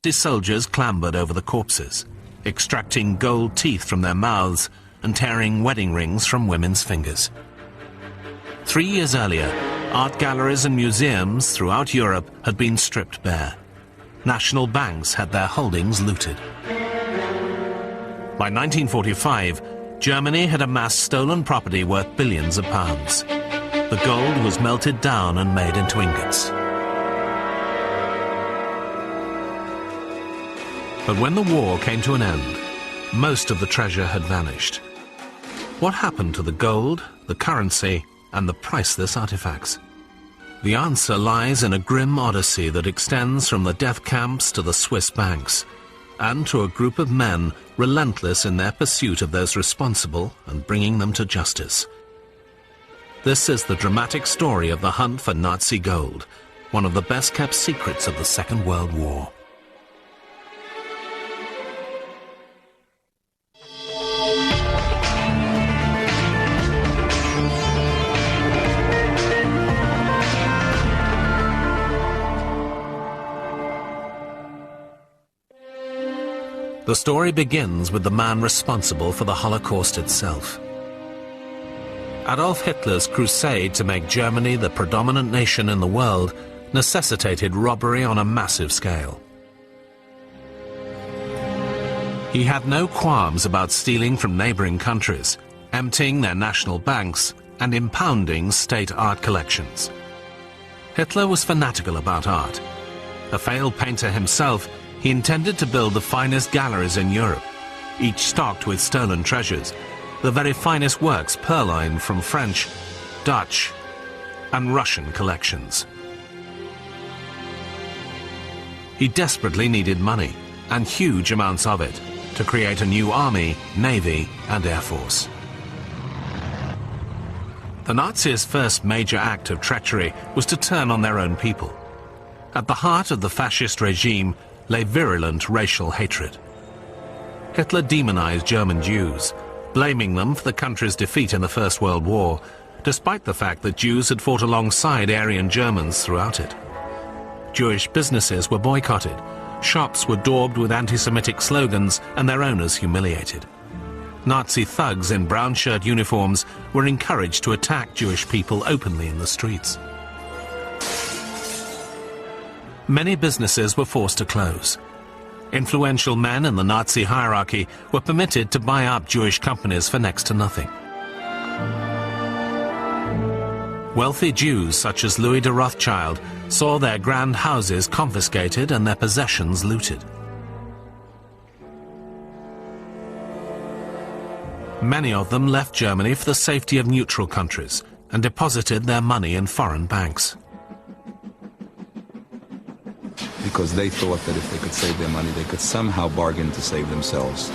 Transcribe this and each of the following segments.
The soldiers clambered over the corpses, extracting gold teeth from their mouths and tearing wedding rings from women's fingers. 3 years earlier, art galleries and museums throughout Europe had been stripped bare. National banks had their holdings looted. By 1945, Germany had amassed stolen property worth billions of pounds. The gold was melted down and made into ingots. But when the war came to an end, most of the treasure had vanished. What happened to the gold, the currency, and the priceless artifacts? The answer lies in a grim odyssey that extends from the death camps to the Swiss banks, and to a group of men relentless in their pursuit of those responsible and bringing them to justice. This is the dramatic story of the hunt for Nazi gold, one of the best-kept secrets of the Second World War. The story begins with the man responsible for the Holocaust itself. Adolf Hitler's crusade to make Germany the predominant nation in the world necessitated robbery on a massive scale. He had no qualms about stealing from neighboring countries, emptying their national banks, and impounding state art collections. Hitler was fanatical about art. A failed painter himself, he intended to build the finest galleries in Europe, each stocked with stolen treasures, the very finest works purloined from French, Dutch, and Russian collections. He desperately needed money, and huge amounts of it, to create a new army, navy, and air force. The Nazis' first major act of treachery was to turn on their own people. At the heart of the fascist regime lay virulent racial hatred. Hitler demonized German Jews, blaming them for the country's defeat in the First World War, despite the fact that Jews had fought alongside Aryan Germans throughout it. Jewish businesses were boycotted, shops were daubed with anti-Semitic slogans, and their owners humiliated. Nazi thugs in brown shirt uniforms were encouraged to attack Jewish people openly in the streets. Many businesses were forced to close. Influential men in the Nazi hierarchy were permitted to buy up Jewish companies for next to nothing. Wealthy Jews such as Louis de Rothschild saw their grand houses confiscated and their possessions looted. Many of them left Germany for the safety of neutral countries and deposited their money in foreign banks. Because they thought that if they could save their money, they could somehow bargain to save themselves.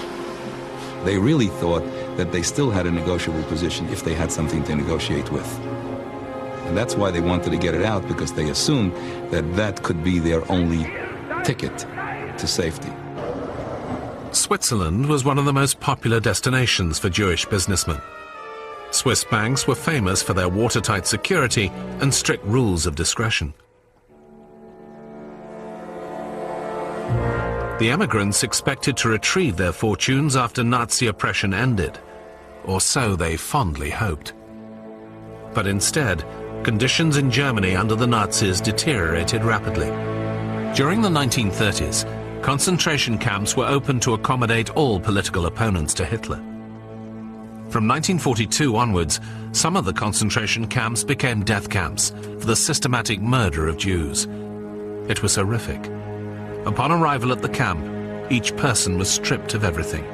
They really thought that they still had a negotiable position if they had something to negotiate with. And that's why they wanted to get it out, because they assumed that that could be their only ticket to safety. Switzerland was one of the most popular destinations for Jewish businessmen. Swiss banks were famous for their watertight security and strict rules of discretion. The emigrants expected to retrieve their fortunes after Nazi oppression ended, or so they fondly hoped. But instead, conditions in Germany under the Nazis deteriorated rapidly. During the 1930s, concentration camps were opened to accommodate all political opponents to Hitler. From 1942 onwards, some of the concentration camps became death camps for the systematic murder of Jews. It was horrific. Upon arrival at the camp, each person was stripped of everything.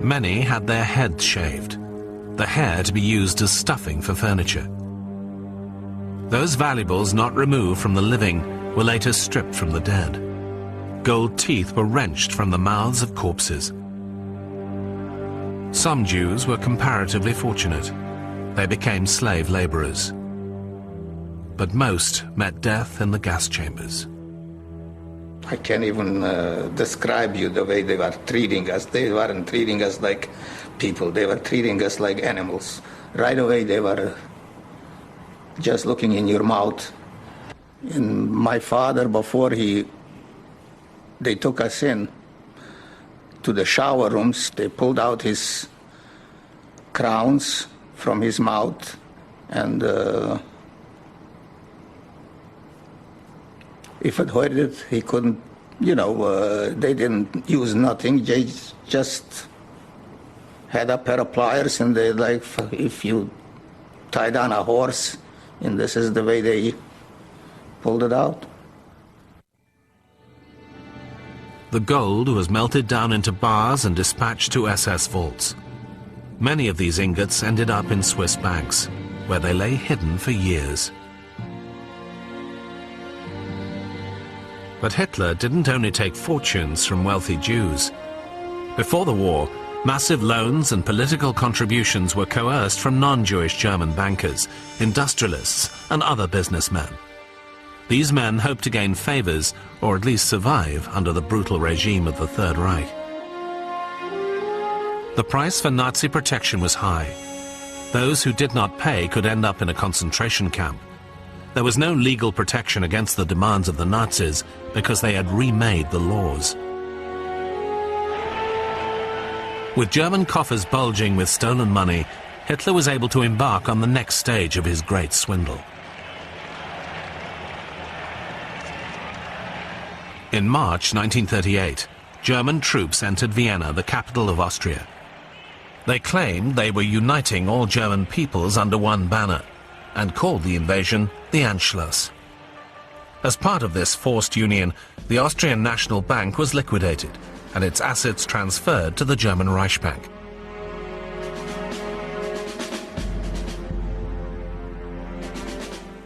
Many had their heads shaved, the hair to be used as stuffing for furniture. Those valuables not removed from the living were later stripped from the dead. Gold teeth were wrenched from the mouths of corpses. Some Jews were comparatively fortunate. They became slave laborers. But most met death in the gas chambers. I can't even describe you the way they were treating us. They weren't treating us like people. They were treating us like animals. Right away they were just looking in your mouth. And my father, before they took us in to the shower rooms, they pulled out his crowns from his mouth, and if it hurt it, he couldn't, they didn't use nothing. They just had a pair of pliers, and they, like, if you tie down a horse, and this is the way they pulled it out. The gold was melted down into bars and dispatched to SS vaults. Many of these ingots ended up in Swiss banks, where they lay hidden for years. But Hitler didn't only take fortunes from wealthy Jews. Before the war, massive loans and political contributions were coerced from non-Jewish German bankers, industrialists, and other businessmen. These men hoped to gain favors, or at least survive, under the brutal regime of the Third Reich. The price for Nazi protection was high. Those who did not pay could end up in a concentration camp. There was no legal protection against the demands of the Nazis because they had remade the laws. With German coffers bulging with stolen money, Hitler was able to embark on the next stage of his great swindle. In March 1938, German troops entered Vienna, the capital of Austria. They claimed they were uniting all German peoples under one banner, and called the invasion the Anschluss. As part of this forced union, the Austrian National Bank was liquidated, and its assets transferred to the German Reichsbank.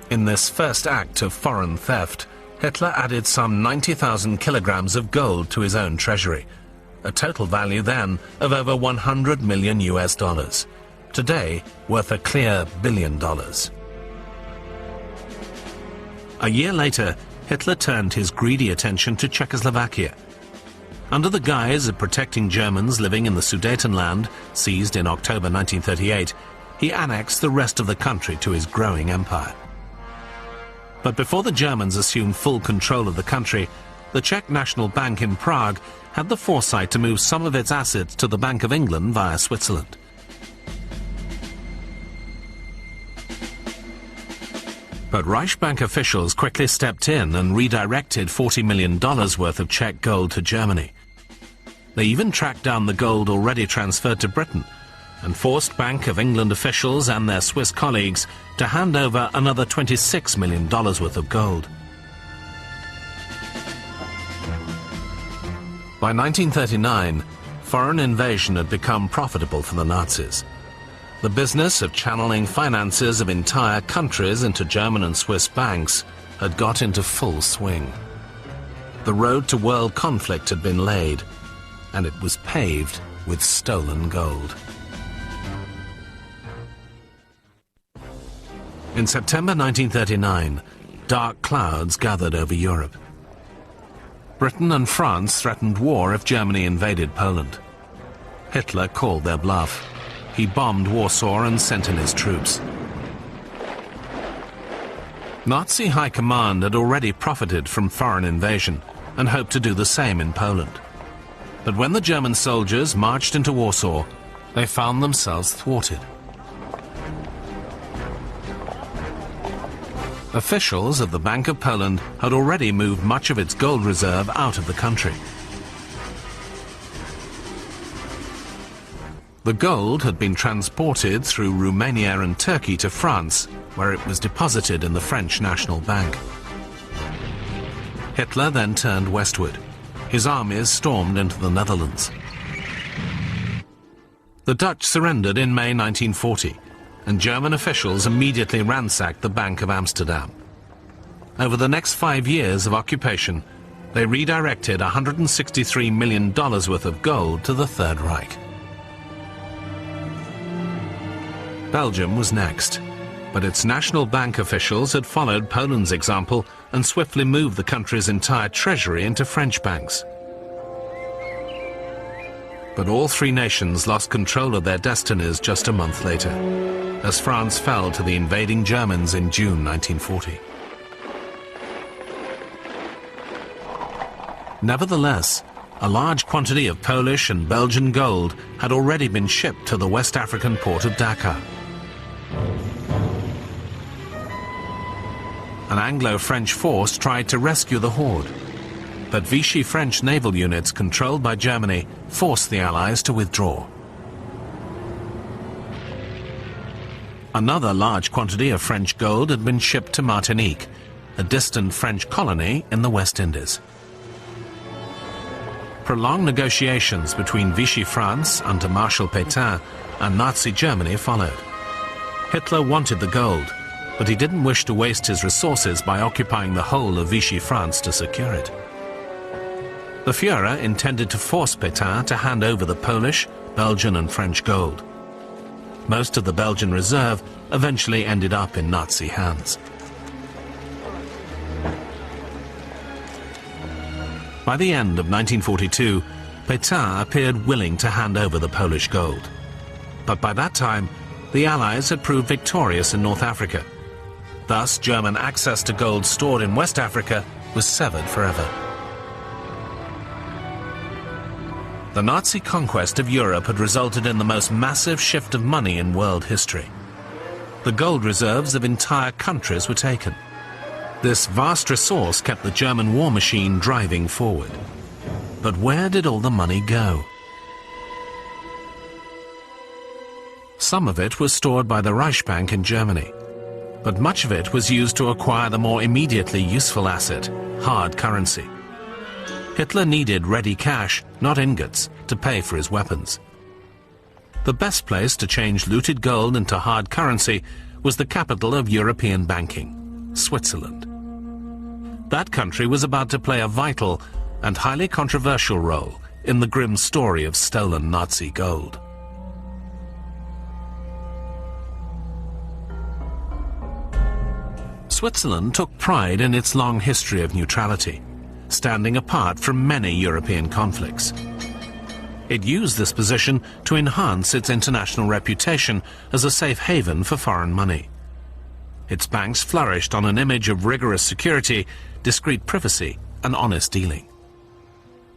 In this first act of foreign theft, Hitler added some 90,000 kilograms of gold to his own treasury, a total value then of over 100 million US dollars, today worth a clear $1 billion. A year later, Hitler turned his greedy attention to Czechoslovakia. Under the guise of protecting Germans living in the Sudetenland, seized in October 1938, he annexed the rest of the country to his growing empire. But before the Germans assumed full control of the country, the Czech National Bank in Prague had the foresight to move some of its assets to the Bank of England via Switzerland. But Reichsbank officials quickly stepped in and redirected $40 million worth of Czech gold to Germany. They even tracked down the gold already transferred to Britain and forced Bank of England officials and their Swiss colleagues to hand over another $26 million worth of gold. By 1939, foreign invasion had become profitable for the Nazis. The business of channeling finances of entire countries into German and Swiss banks had got into full swing. The road to world conflict had been laid, and it was paved with stolen gold. In September 1939, dark clouds gathered over Europe. Britain and France threatened war if Germany invaded Poland. Hitler called their bluff. He bombed Warsaw and sent in his troops. Nazi high command had already profited from foreign invasion and hoped to do the same in Poland. But when the German soldiers marched into Warsaw, they found themselves thwarted. Officials of the Bank of Poland had already moved much of its gold reserve out of the country. The gold had been transported through Romania and Turkey to France, where it was deposited in the French National Bank. Hitler then turned westward. His armies stormed into the Netherlands. The Dutch surrendered in May 1940, and German officials immediately ransacked the Bank of Amsterdam. Over the next 5 years of occupation, they redirected $163 million worth of gold to the Third Reich. Belgium was next, but its national bank officials had followed Poland's example and swiftly moved the country's entire treasury into French banks. But all three nations lost control of their destinies just a month later, as France fell to the invading Germans in June 1940. Nevertheless, a large quantity of Polish and Belgian gold had already been shipped to the West African port of Dakar. An Anglo-French force tried to rescue the hoard, but Vichy French naval units controlled by Germany forced the Allies to withdraw. Another large quantity of French gold had been shipped to Martinique, a distant French colony in the West Indies. Prolonged negotiations between Vichy France under Marshal Pétain and Nazi Germany followed. Hitler wanted the gold, but he didn't wish to waste his resources by occupying the whole of Vichy France to secure it. The Führer intended to force Pétain to hand over the Polish, Belgian and French gold. Most of the Belgian reserve eventually ended up in Nazi hands. By the end of 1942, Pétain appeared willing to hand over the Polish gold. But by that time, the Allies had proved victorious in North Africa. Thus, German access to gold stored in West Africa was severed forever. The Nazi conquest of Europe had resulted in the most massive shift of money in world history. The gold reserves of entire countries were taken. This vast resource kept the German war machine driving forward. But where did all the money go? Some of it was stored by the Reichsbank in Germany, but much of it was used to acquire the more immediately useful asset, hard currency. Hitler needed ready cash, not ingots, to pay for his weapons. The best place to change looted gold into hard currency was the capital of European banking, Switzerland. That country was about to play a vital and highly controversial role in the grim story of stolen Nazi gold. Switzerland took pride in its long history of neutrality, standing apart from many European conflicts. It used this position to enhance its international reputation as a safe haven for foreign money. Its banks flourished on an image of rigorous security, discreet privacy, and honest dealing.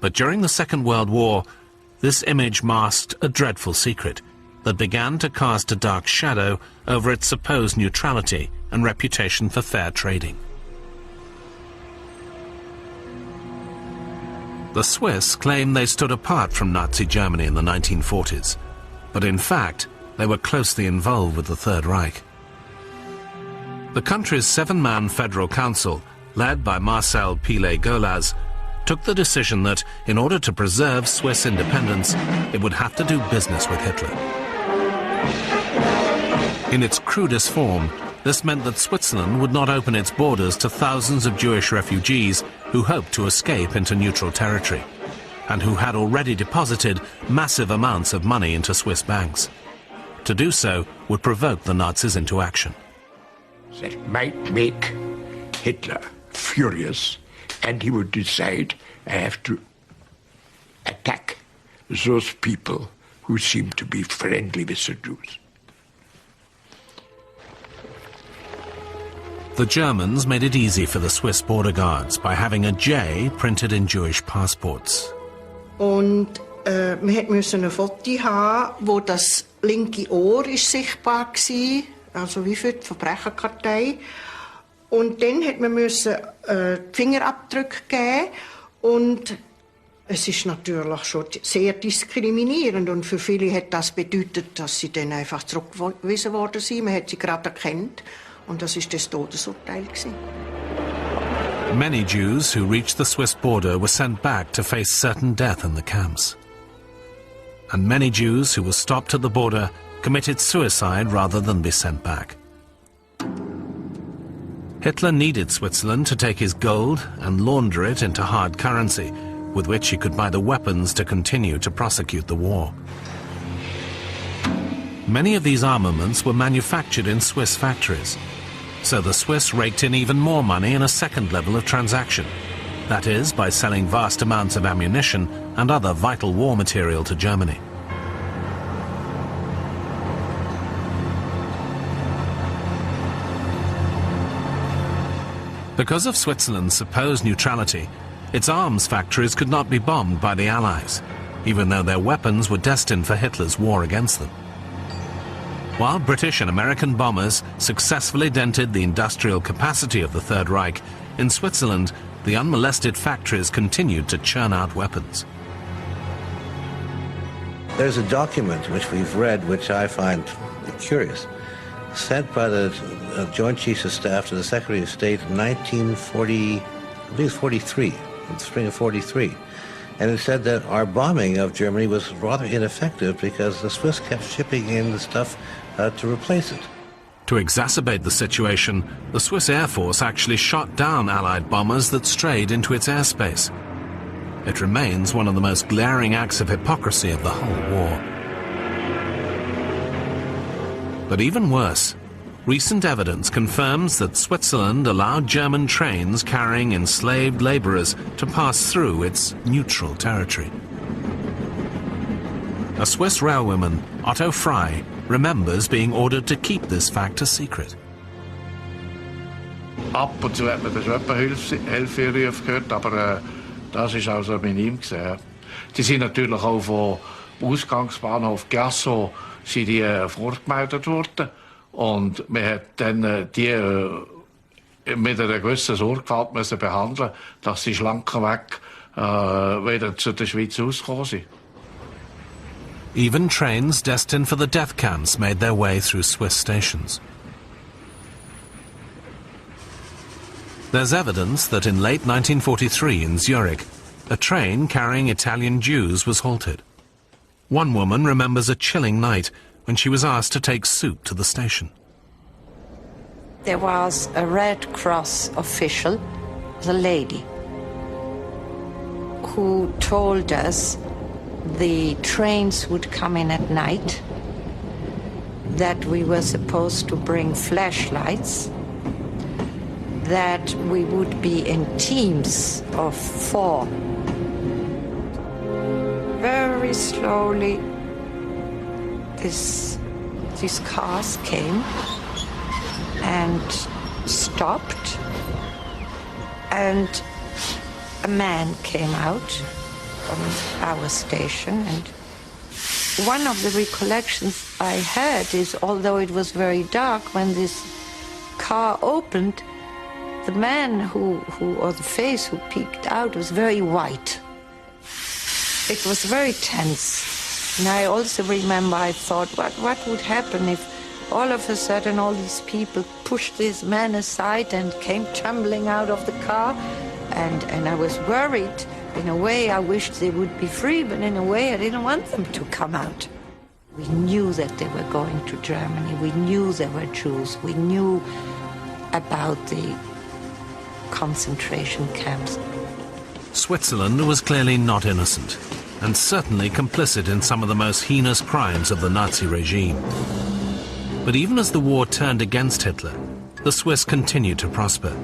But during the Second World War, this image masked a dreadful secret that began to cast a dark shadow over its supposed neutrality and reputation for fair trading. The Swiss claimed they stood apart from Nazi Germany in the 1940s, but in fact, they were closely involved with the Third Reich. The country's 7-man federal council, led by Marcel Pilet-Golaz, took the decision that, in order to preserve Swiss independence, it would have to do business with Hitler. In its crudest form, this meant that Switzerland would not open its borders to thousands of Jewish refugees who hoped to escape into neutral territory, and who had already deposited massive amounts of money into Swiss banks. To do so would provoke the Nazis into action. That might make Hitler furious, and he would decide, I have to attack those people who seem to be friendly with the Jews. The Germans made it easy for the Swiss border guards by having a J printed in Jewish passports. Und man musste ein Foto haben, wo das linke Ohr ist sichtbar war, also wie für die Verbrecherkartei. Und dann musste man die Fingerabdrücke geben. Und es ist natürlich schon sehr diskriminierend. Und für viele hat das bedeutet, dass sie dann einfach zurückgewiesen worden sind. Man hat sie gerade erkannt. Und das ist das Todesurteil gewesen. Many Jews who reached the Swiss border were sent back to face certain death in the camps. And many Jews who were stopped at the border committed suicide rather than be sent back. Hitler needed Switzerland to take his gold and launder it into hard currency, with which he could buy the weapons to continue to prosecute the war. Many of these armaments were manufactured in Swiss factories, so the Swiss raked in even more money in a second level of transaction, that is, by selling vast amounts of ammunition and other vital war material to Germany. Because of Switzerland's supposed neutrality, its arms factories could not be bombed by the Allies, even though their weapons were destined for Hitler's war against them. While British and American bombers successfully dented the industrial capacity of the Third Reich, in Switzerland, the unmolested factories continued to churn out weapons. There's a document which we've read, which I find curious, sent by the Joint Chiefs of Staff to the Secretary of State in 1940, I believe 43, in the spring of 43. And it said that our bombing of Germany was rather ineffective because the Swiss kept shipping in the stuff to replace it. To exacerbate the situation, the Swiss Air Force actually shot down Allied bombers that strayed into its airspace. It remains one of the most glaring acts of hypocrisy of the whole war. But even worse, recent evidence confirms that Switzerland allowed German trains carrying enslaved laborers to pass through its neutral territory. A Swiss railwayman, Otto Frey, remembers being ordered to keep this fact a secret. Ab und zu hat man das Hilferuf gehört, aber das ist also minim gesehen. Die sind natürlich auch vom Ausgangsbahnhof Gasso sind die vorgemeldet worden und man hat dann die mit einer gewissen Sorgfalt müssen behandeln, dass sie schlanker weg wieder zu der Schweiz ausgekommen sind. Even trains destined for the death camps made their way through Swiss stations. There's evidence that in late 1943 in Zurich, a train carrying Italian Jews was halted. One woman remembers a chilling night when she was asked to take soup to the station. There was a Red Cross official, the lady, who told us the trains would come in at night, that we were supposed to bring flashlights, that we would be in teams of 4. Very slowly, these cars came and stopped, and a man came out from our station, and one of the recollections I had is, although it was very dark, when this car opened, the man or the face who peeked out was very white. It was very tense. And I also remember I thought, what would happen if all of a sudden all these people pushed this man aside and came tumbling out of the car? And I was worried. In a way, I wished they would be free, but in a way, I didn't want them to come out. We knew that they were going to Germany. We knew there were Jews. We knew about the concentration camps. Switzerland was clearly not innocent, and certainly complicit in some of the most heinous crimes of the Nazi regime. But even as the war turned against Hitler, the Swiss continued to prosper.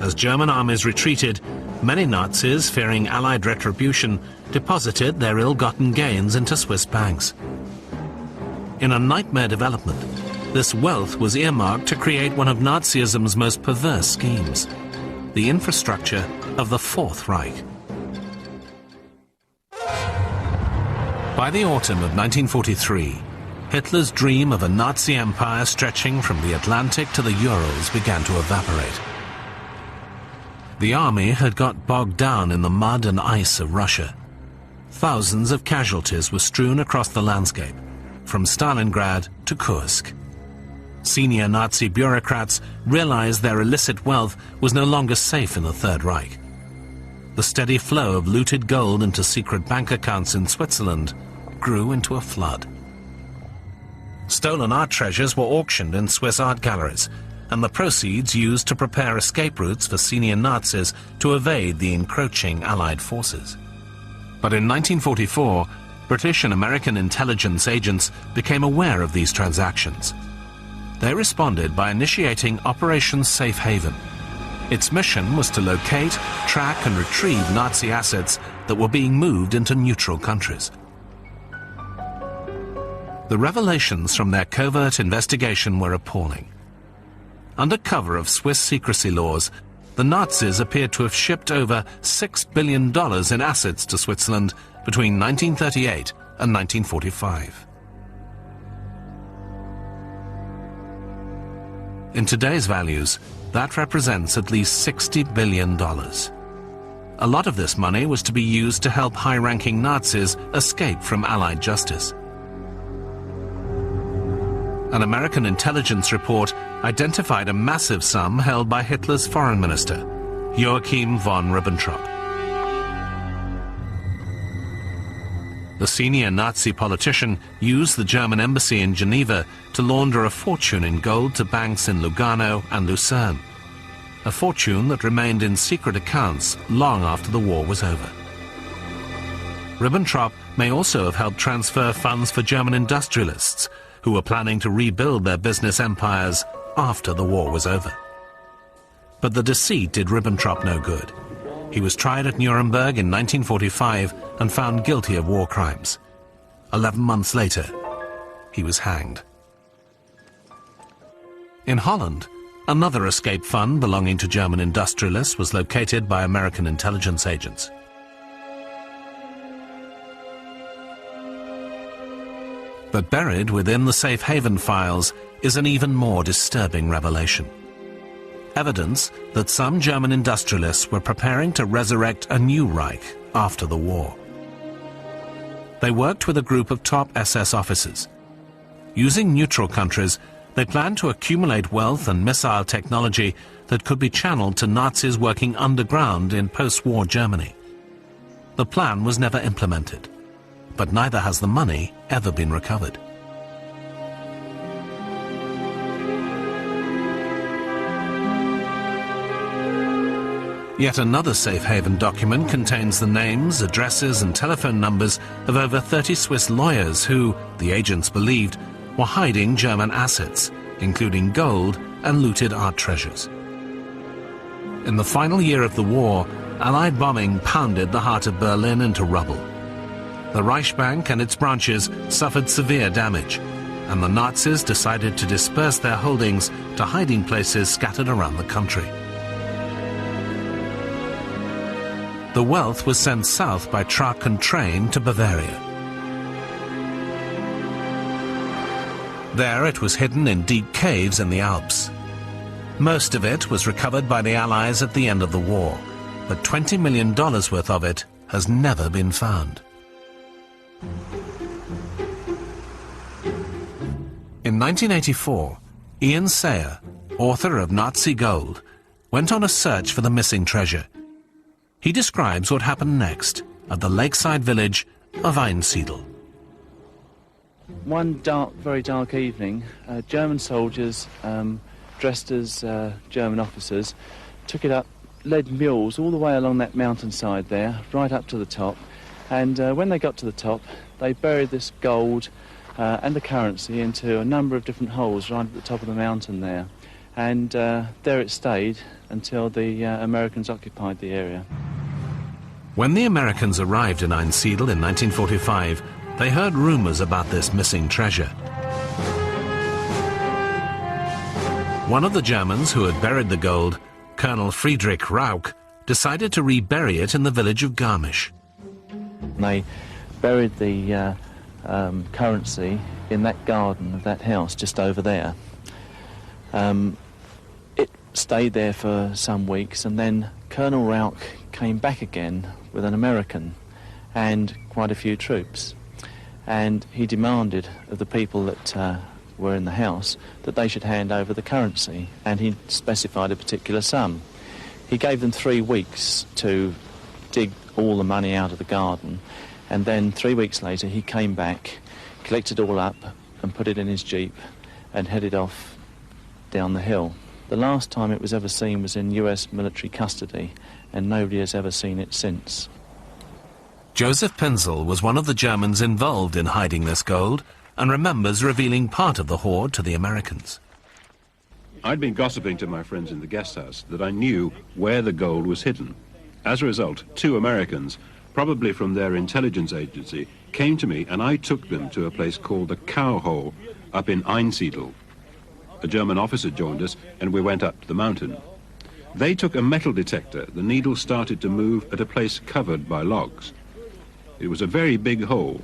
As German armies retreated, many Nazis, fearing Allied retribution, deposited their ill-gotten gains into Swiss banks. In a nightmare development, this wealth was earmarked to create one of Nazism's most perverse schemes, the infrastructure of the Fourth Reich. By the autumn of 1943, Hitler's dream of a Nazi empire stretching from the Atlantic to the Urals began to evaporate. The army had got bogged down in the mud and ice of Russia. Thousands of casualties were strewn across the landscape, from Stalingrad to Kursk. Senior Nazi bureaucrats realized their illicit wealth was no longer safe in the Third Reich. The steady flow of looted gold into secret bank accounts in Switzerland grew into a flood. Stolen art treasures were auctioned in Swiss art galleries, and the proceeds used to prepare escape routes for senior Nazis to evade the encroaching Allied forces. But in 1944, British and American intelligence agents became aware of these transactions. They responded by initiating Operation Safe Haven. Its mission was to locate, track and retrieve Nazi assets that were being moved into neutral countries. The revelations from their covert investigation were appalling. Under cover of Swiss secrecy laws, the Nazis appeared to have shipped over $6 billion in assets to Switzerland between 1938 and 1945. In today's values, that represents at least $60 billion. A lot of this money was to be used to help high-ranking Nazis escape from Allied justice. An American intelligence report identified a massive sum held by Hitler's foreign minister, Joachim von Ribbentrop. The senior Nazi politician used the German embassy in Geneva to launder a fortune in gold to banks in Lugano and Lucerne, a fortune that remained in secret accounts long after the war was over. Ribbentrop may also have helped transfer funds for German industrialists who were planning to rebuild their business empires after the war was over. But the deceit did Ribbentrop no good. He was tried at Nuremberg in 1945 and found guilty of war crimes. 11 months later, he was hanged. In Holland, another escape fund belonging to German industrialists was located by American intelligence agents. But buried within the safe haven files is an even more disturbing revelation. Evidence that some German industrialists were preparing to resurrect a new Reich after the war. They worked with a group of top SS officers. Using neutral countries, they planned to accumulate wealth and missile technology that could be channeled to Nazis working underground in post-war Germany. The plan was never implemented, but neither has the money ever been recovered. Yet another safe haven document contains the names, addresses and telephone numbers of over 30 Swiss lawyers who, the agents believed, were hiding German assets, including gold and looted art treasures. In the final year of the war, Allied bombing pounded the heart of Berlin into rubble. The Reichsbank and its branches suffered severe damage, and the Nazis decided to disperse their holdings to hiding places scattered around the country. The wealth was sent south by truck and train to Bavaria. There it was hidden in deep caves in the Alps. Most of it was recovered by the Allies at the end of the war, but $20 million worth of it has never been found. In 1984, Ian Sayer, author of Nazi Gold, went on a search for the missing treasure. He describes what happened next at the lakeside village of Einsiedel. One dark, very dark evening, German soldiers, dressed as German officers, took it up, led mules all the way along that mountainside there, right up to the top. And when they got to the top, they buried this gold and the currency into a number of different holes right at the top of the mountain there. And there it stayed until the Americans occupied the area. When the Americans arrived in Einsiedel in 1945, they heard rumors about this missing treasure. One of the Germans who had buried the gold, Colonel Friedrich Rauch, decided to rebury it in the village of Garmisch. They buried the currency in that garden of that house just over there. It stayed there for some weeks, and then Colonel Rauch came back again with an American and quite a few troops. And he demanded of the people that were in the house that they should hand over the currency, and he specified a particular sum. He gave them 3 weeks to dig all the money out of the garden, and then 3 weeks later he came back, collected it all up and put it in his jeep and headed off down the hill. The last time it was ever seen was in US military custody, and nobody has ever seen it since. Joseph Pinzel was one of the Germans involved in hiding this gold and remembers revealing part of the hoard to the Americans. I'd been gossiping to my friends in the guest house that I knew where the gold was hidden. As a result, 2 Americans, probably from their intelligence agency, came to me and I took them to a place called the Cow Hole up in Einsiedel. A German officer joined us and we went up to the mountain. They took a metal detector. The needle started to move at a place covered by logs. It was a very big hole.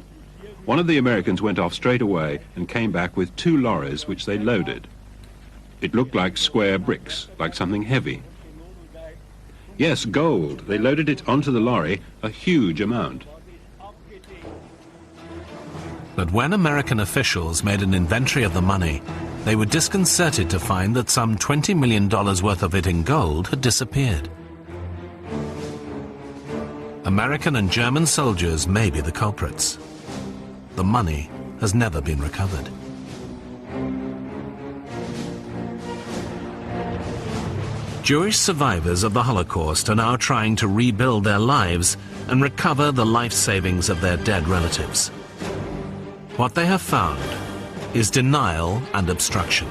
One of the Americans went off straight away and came back with 2 lorries which they loaded. It looked like square bricks, like something heavy. Yes, gold. They loaded it onto the lorry, a huge amount. But when American officials made an inventory of the money, they were disconcerted to find that some $20 million worth of it in gold had disappeared. American and German soldiers may be the culprits. The money has never been recovered. Jewish survivors of the Holocaust are now trying to rebuild their lives and recover the life savings of their dead relatives. What they have found is denial and obstruction.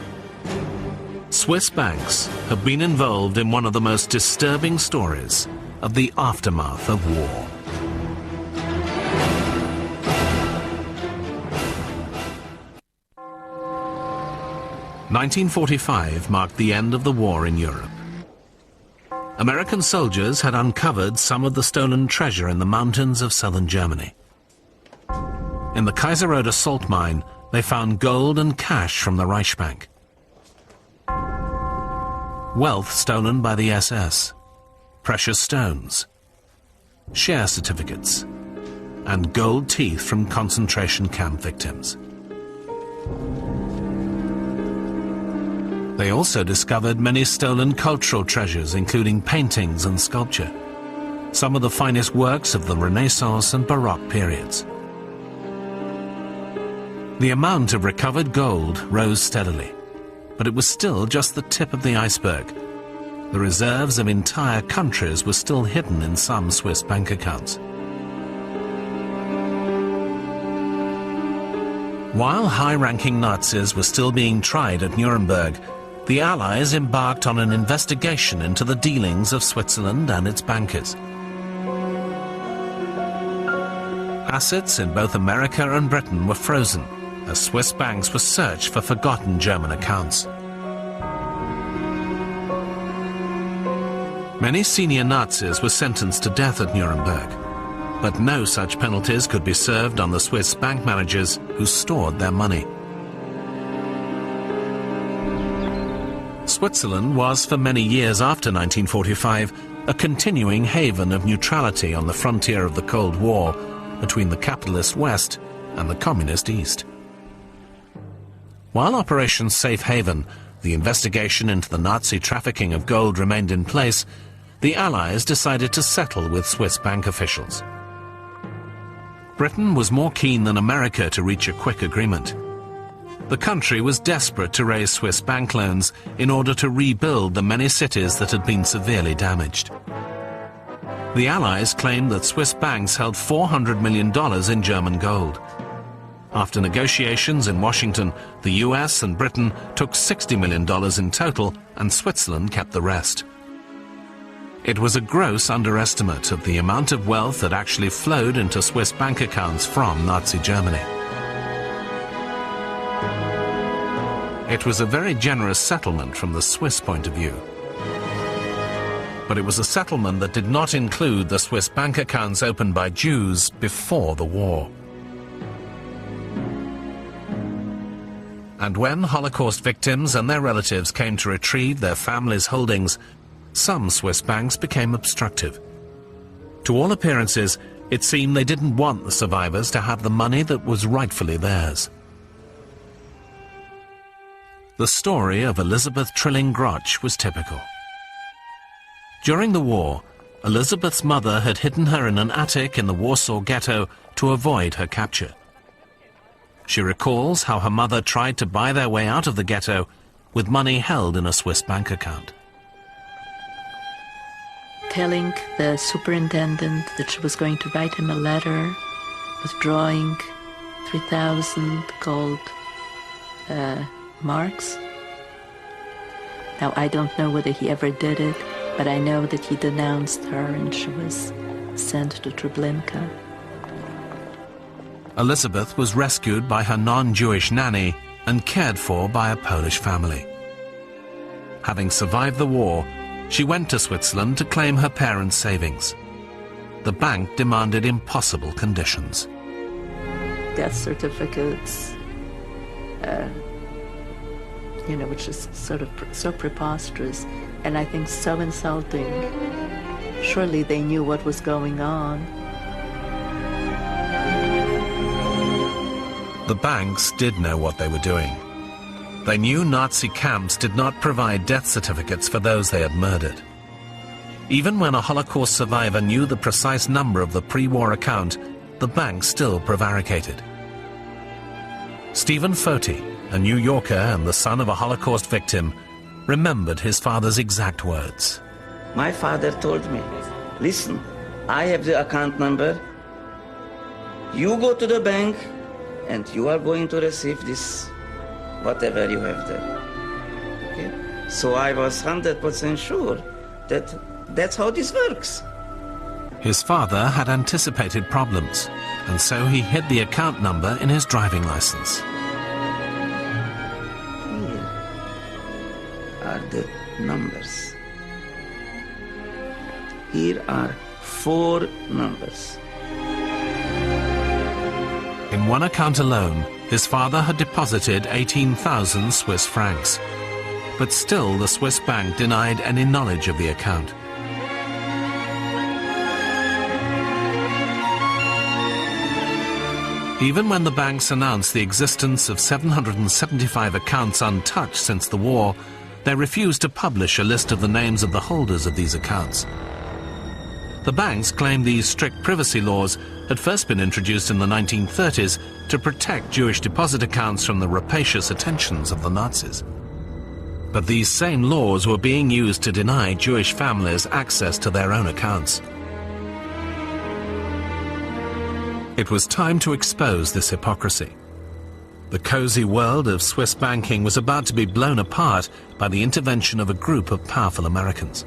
Swiss banks have been involved in one of the most disturbing stories of the aftermath of war. (1945) marked the end of the war in Europe. American soldiers had uncovered some of the stolen treasure in the mountains of southern Germany. In the Kaiserode salt mine, they found gold and cash from the Reichsbank. Wealth stolen by the SS, precious stones, share certificates, and gold teeth from concentration camp victims. They also discovered many stolen cultural treasures, including paintings and sculpture, some of the finest works of the Renaissance and Baroque periods. The amount of recovered gold rose steadily, but it was still just the tip of the iceberg. The reserves of entire countries were still hidden in some Swiss bank accounts. While high-ranking Nazis were still being tried at Nuremberg, the Allies embarked on an investigation into the dealings of Switzerland and its bankers. Assets in both America and Britain were frozen, as Swiss banks were searched for forgotten German accounts. Many senior Nazis were sentenced to death at Nuremberg, but no such penalties could be served on the Swiss bank managers who stored their money. Switzerland was, for many years after 1945, a continuing haven of neutrality on the frontier of the Cold War between the capitalist West and the communist East. While Operation Safe Haven, the investigation into the Nazi trafficking of gold, remained in place, the Allies decided to settle with Swiss bank officials. Britain was more keen than America to reach a quick agreement. The country was desperate to raise Swiss bank loans in order to rebuild the many cities that had been severely damaged. The Allies claimed that Swiss banks held $400 million in German gold. After negotiations in Washington, the US and Britain took $60 million in total, and Switzerland kept the rest. It was a gross underestimate of the amount of wealth that actually flowed into Swiss bank accounts from Nazi Germany. It was a very generous settlement from the Swiss point of view. But it was a settlement that did not include the Swiss bank accounts opened by Jews before the war. And when Holocaust victims and their relatives came to retrieve their families' holdings, some Swiss banks became obstructive. To all appearances, it seemed they didn't want the survivors to have the money that was rightfully theirs. The story of Elisabeth Trilling-Groch was typical. During the war, Elisabeth's mother had hidden her in an attic in the Warsaw Ghetto to avoid her capture. She recalls how her mother tried to buy their way out of the ghetto with money held in a Swiss bank account. Telling the superintendent that she was going to write him a letter, withdrawing 3,000 gold marks. Now, I don't know whether he ever did it, but I know that he denounced her and she was sent to Treblinka. Elisabeth was rescued by her non-Jewish nanny and cared for by a Polish family. Having survived the war, She went to Switzerland to claim her parents' savings. The bank demanded impossible conditions. Death certificates, which is sort of so preposterous, and I think so insulting. Surely they knew what was going on. The banks did know what they were doing. They knew Nazi camps did not provide death certificates for those they had murdered. Even when a Holocaust survivor knew the precise number of the pre-war account, the bank still prevaricated. Stephen Foti, a New Yorker and the son of a Holocaust victim, remembered his father's exact words. My father told me, listen, I have the account number. You go to the bank and you are going to receive this, whatever you have there. Okay? So I was 100% sure that that's how this works. His father had anticipated problems, and so he hid the account number in his driving license. Here are the numbers. Here are 4 numbers. In one account alone, his father had deposited 18,000 Swiss francs. But still the Swiss bank denied any knowledge of the account. Even when the banks announced the existence of 775 accounts untouched since the war, they refused to publish a list of the names of the holders of these accounts. The banks claimed these strict privacy laws had first been introduced in the 1930s to protect Jewish deposit accounts from the rapacious attentions of the Nazis. But these same laws were being used to deny Jewish families access to their own accounts. It was time to expose this hypocrisy. The cozy world of Swiss banking was about to be blown apart by the intervention of a group of powerful Americans.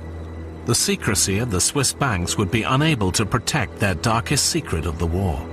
The secrecy of the Swiss banks would be unable to protect their darkest secret of the war.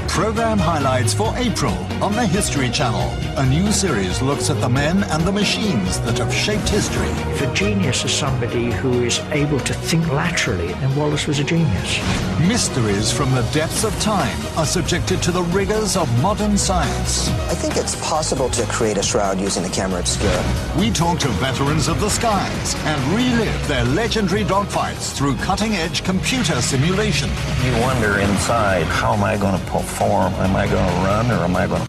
Program highlights for April on the History Channel. A new series looks at the men and the machines that have shaped history. If a genius is somebody who is able to think laterally, then Wallace was a genius. Mysteries from the depths of time are subjected to the rigors of modern science. I think it's possible to create a shroud using the camera obscura. We talk to veterans of the skies and relive their legendary dogfights through cutting-edge computer simulation. You wonder inside, how am I going to perform? Am I going to run or am I going to...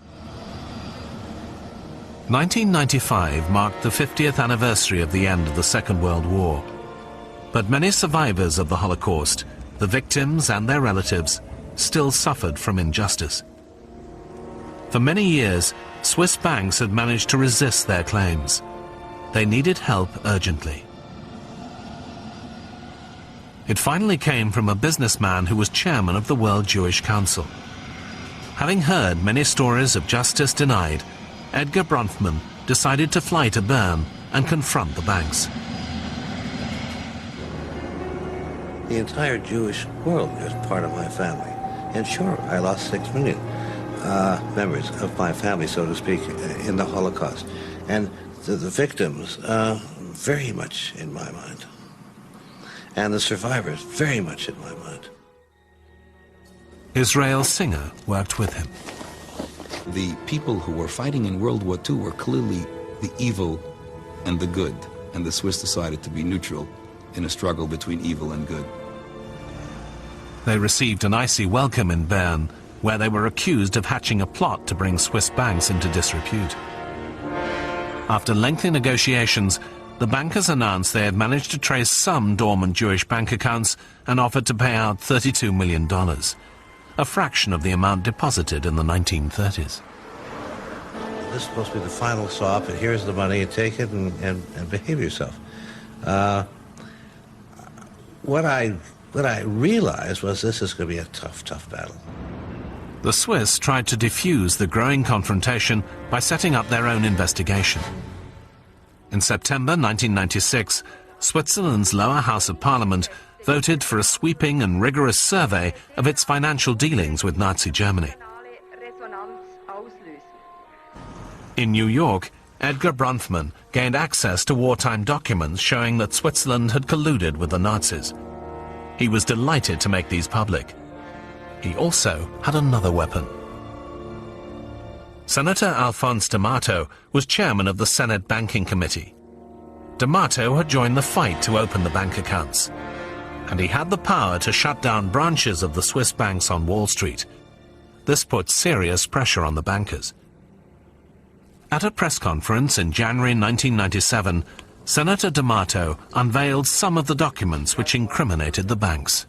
1995 marked the 50th anniversary of the end of the Second World War. But many survivors of the Holocaust, the victims and their relatives, still suffered from injustice. For many years, Swiss banks had managed to resist their claims. They needed help urgently. It finally came from a businessman who was chairman of the World Jewish Council. Having heard many stories of justice denied, Edgar Bronfman decided to fly to Bern and confront the banks. The entire Jewish world is part of my family. And sure, I lost 6 million members of my family, so to speak, in the Holocaust. And the victims, very much in my mind. And the survivors, very much in my mind. Israel Singer worked with him. The people who were fighting in World War II were clearly the evil and the good, and the Swiss decided to be neutral in a struggle between evil and good. They received an icy welcome in Bern, where they were accused of hatching a plot to bring Swiss banks into disrepute. After lengthy negotiations, the bankers announced they had managed to trace some dormant Jewish bank accounts and offered to pay out $32 million. A fraction of the amount deposited in the 1930s. This is supposed to be the final stop, and here's the money, and take it and behave yourself. What I realized was this is going to be a tough battle. The Swiss tried to defuse the growing confrontation by setting up their own investigation. In September 1996, Switzerland's lower house of parliament voted for a sweeping and rigorous survey of its financial dealings with Nazi Germany. In New York, Edgar Bronfman gained access to wartime documents showing that Switzerland had colluded with the Nazis. He was delighted to make these public. He also had another weapon. Senator Alphonse D'Amato was chairman of the Senate Banking Committee. D'Amato had joined the fight to open the bank accounts, and he had the power to shut down branches of the Swiss banks on Wall Street. This put serious pressure on the bankers. At a press conference in January 1997, Senator D'Amato unveiled some of the documents which incriminated the banks.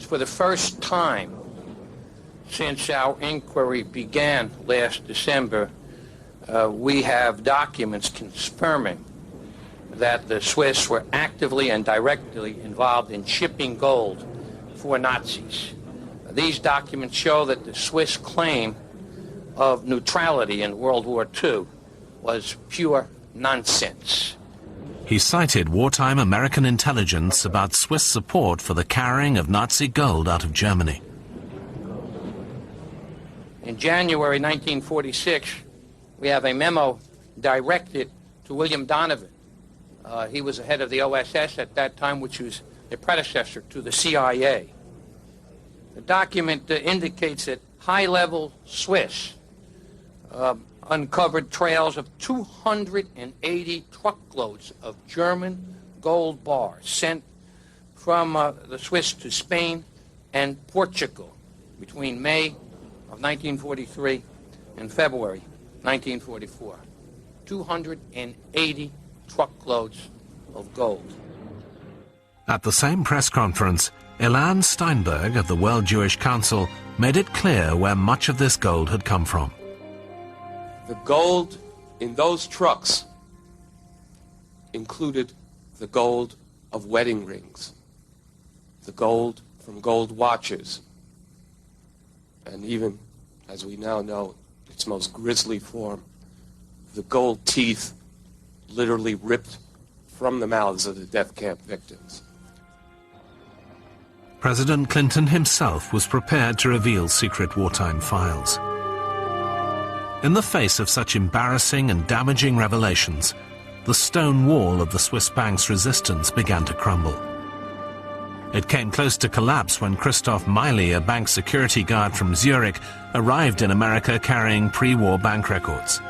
For the first time since our inquiry began last December, we have documents confirming that the Swiss were actively and directly involved in shipping gold for Nazis. These documents show that the Swiss claim of neutrality in World War II was pure nonsense. He cited wartime American intelligence about Swiss support for the carrying of Nazi gold out of Germany. In January 1946, we have a memo directed to William Donovan. He was the head of the OSS at that time, which was a predecessor to the CIA. The document indicates that high-level Swiss uncovered trails of 280 truckloads of German gold bars sent from the Swiss to Spain and Portugal between May of 1943 and February 1944. 280 truckloads of gold. At the same press conference, Ilan Steinberg of the World Jewish Council made it clear where much of this gold had come from. The gold in those trucks included the gold of wedding rings, the gold from gold watches, and even, as we now know, its most grisly form, the gold teeth literally ripped from the mouths of the death camp victims. President Clinton himself was prepared to reveal secret wartime files. In the face of such embarrassing and damaging revelations, the stone wall of the Swiss bank's resistance began to crumble. It came close to collapse when Christoph Meili, a bank security guard from Zurich, arrived in America carrying pre-war bank records.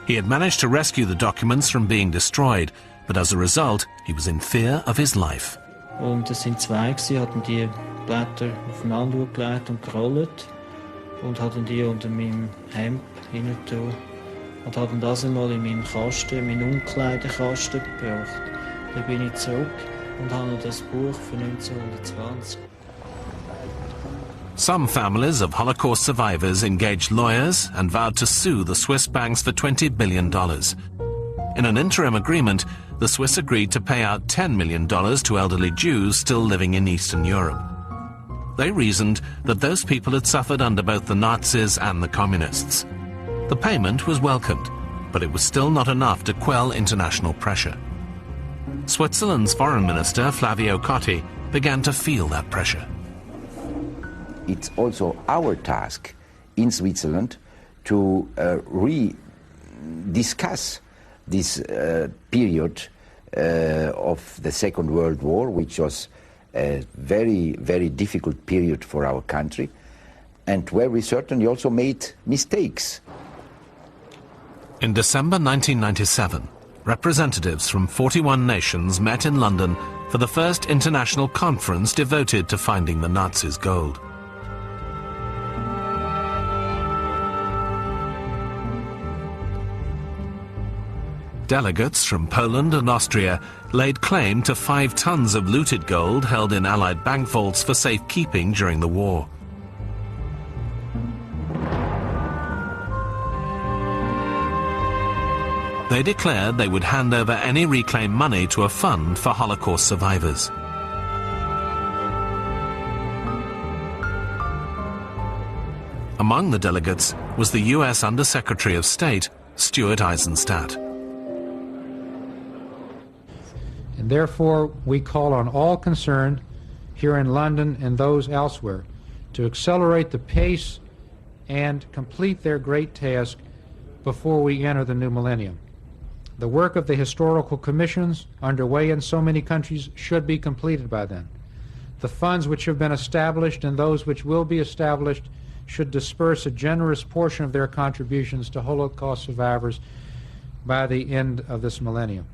He had managed to rescue the documents from being destroyed, but as a result, he was in fear of his life. Und es sind zwei, sie hatten die Blätter aufeinander gelegt und gerollt und hatten die unter meinem Hemd hinein und hatten das einmal in meinen Kasten, in meinen Umkleidekasten gebracht. Dann bin ich zurück und habe das Buch von 1920. Some families of Holocaust survivors engaged lawyers and vowed to sue the Swiss banks for $20 billion. In an interim agreement, the Swiss agreed to pay out $10 million to elderly Jews still living in Eastern Europe. They reasoned that those people had suffered under both the Nazis and the Communists. The payment was welcomed, but it was still not enough to quell international pressure. Switzerland's foreign minister, Flavio Cotti, began to feel that pressure. It's also our task in Switzerland to discuss this period of the Second World War, which was a very, very difficult period for our country, and where we certainly also made mistakes. In December 1997, representatives from 41 nations met in London for the first international conference devoted to finding the Nazis' gold. Delegates from Poland and Austria laid claim to 5 tons of looted gold held in Allied bank vaults for safekeeping during the war. They declared they would hand over any reclaimed money to a fund for Holocaust survivors. Among the delegates was the US Undersecretary of State, Stuart Eisenstadt. And therefore, we call on all concerned here in London and those elsewhere to accelerate the pace and complete their great task before we enter the new millennium. The work of the historical commissions underway in so many countries should be completed by then. The funds which have been established and those which will be established should disperse a generous portion of their contributions to Holocaust survivors by the end of this millennium.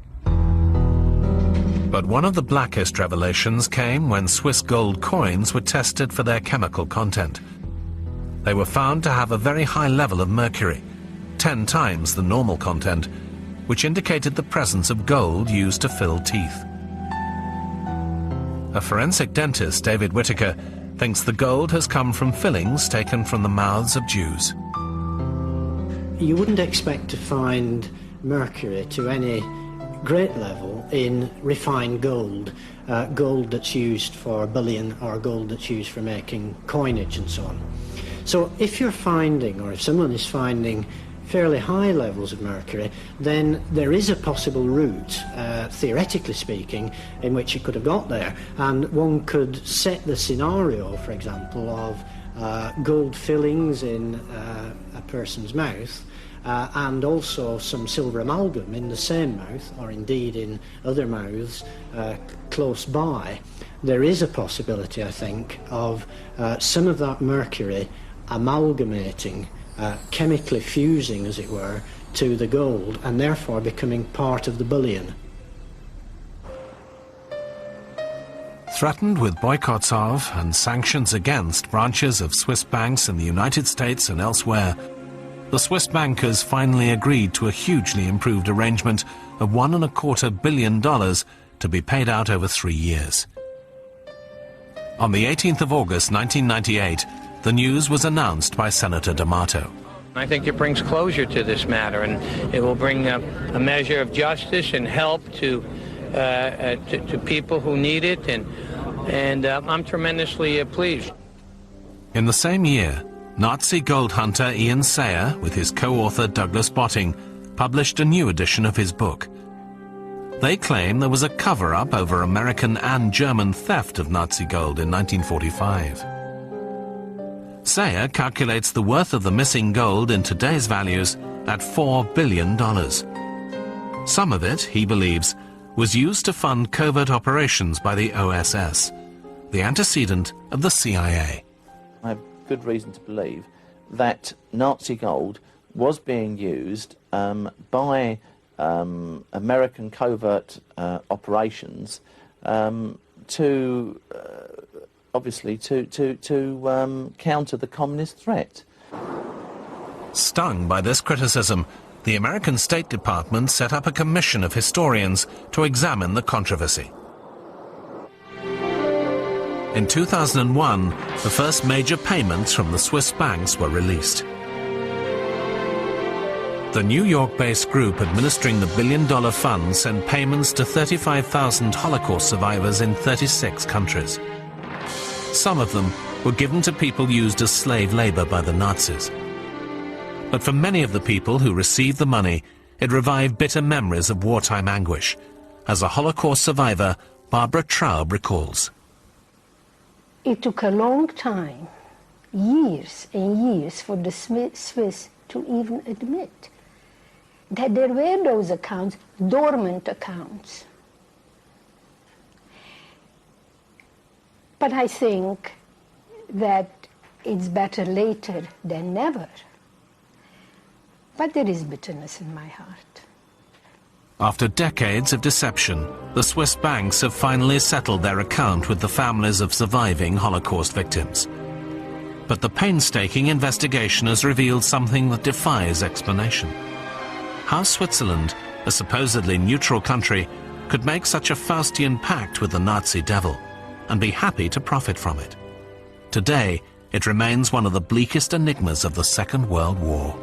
But one of the blackest revelations came when Swiss gold coins were tested for their chemical content. They were found to have a very high level of mercury, 10 times the normal content, which indicated the presence of gold used to fill teeth. A forensic dentist, David Whitaker, thinks the gold has come from fillings taken from the mouths of Jews. You wouldn't expect to find mercury to any great level in refined gold, gold that's used for bullion or gold that's used for making coinage and so on. So if you're finding, or if someone is finding, fairly high levels of mercury, then there is a possible route, theoretically speaking, in which it could have got there. And one could set the scenario, for example, of gold fillings in a person's mouth, and also some silver amalgam in the same mouth, or indeed in other mouths close by. There is a possibility, I think, of some of that mercury amalgamating, chemically fusing, as it were, to the gold, and therefore becoming part of the bullion. Threatened with boycotts of and sanctions against branches of Swiss banks in the United States and elsewhere, the Swiss bankers finally agreed to a hugely improved arrangement of $1.25 billion to be paid out over 3 years. On the 18th of August 1998, the news was announced by Senator D'Amato. I think it brings closure to this matter, and it will bring a measure of justice and help to people who need it, and I'm tremendously pleased. In the same year, Nazi gold hunter Ian Sayer, with his co-author Douglas Botting, published a new edition of his book. They claim there was a cover-up over American and German theft of Nazi gold in 1945. Sayer calculates the worth of the missing gold in today's values at $4 billion. Some of it, he believes, was used to fund covert operations by the OSS, the antecedent of the CIA. I have good reason to believe that Nazi gold was being used by American covert operations to obviously to counter the communist threat. Stung by this criticism, the American State Department set up a commission of historians to examine the controversy. In 2001, the first major payments from the Swiss banks were released. The New York-based group administering the billion-dollar fund sent payments to 35,000 Holocaust survivors in 36 countries. Some of them were given to people used as slave labor by the Nazis. But for many of the people who received the money, it revived bitter memories of wartime anguish, as a Holocaust survivor, Barbara Traub, recalls. It took a long time, years and years, for the Swiss to even admit that there were those accounts, dormant accounts. But I think that it's better later than never. But there is bitterness in my heart. After decades of deception, the Swiss banks have finally settled their account with the families of surviving Holocaust victims. But the painstaking investigation has revealed something that defies explanation. How Switzerland, a supposedly neutral country, could make such a Faustian pact with the Nazi devil and be happy to profit from it. Today, it remains one of the bleakest enigmas of the Second World War.